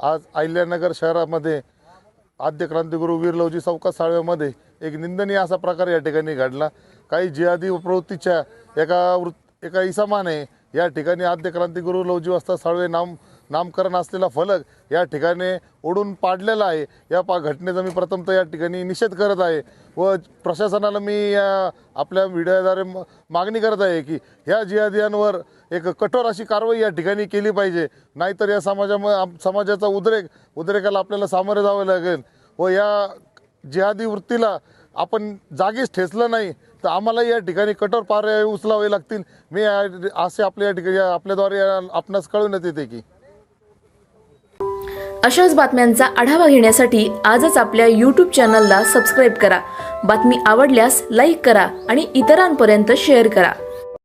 आज अहिल्यानगर शहरामध्ये आद्य क्रांतिगुरू वीर लवजी सावकाश साळव्यामध्ये एक निंदनीय असा प्रकार या ठिकाणी घडला। काही जिहादी प्रवृत्तीच्या एका इसमाने या ठिकाणी आद्य क्रांतिगुरू लवजी वस्ताद साळवे नामकरण असलेला फलक या ठिकाणी ओढून पाडलेला आहे। या घटनेचा मी प्रथमतः या ठिकाणी निषेध करत आहे व प्रशासनाला मी आपल्या मीडियाद्वारे मागणी करत आहे की ह्या जिहादियांवर एक कठोर अशी कारवाई या ठिकाणी केली पाहिजे, नाहीतर या समाजाचा उद्रेकाला आपल्याला सामोरे जावे लागेल व या जिहादी वृत्तीला आपण जागीच ठेचलं नाही तर आम्हाला या ठिकाणी कठोर पर्याय उचलावे लागतील। मी असे आपल्या या ठिकाणी आपल्याद्वारे आपणास कळवण्यात येते की अशाच बातम्यांचा आढावा घेण्यासाठी आजच आपल्या YouTube चॅनलला सबस्क्राईब करा। बातमी आवडल्यास लाईक करा आणि इतरांपर्यंत शेअर करा।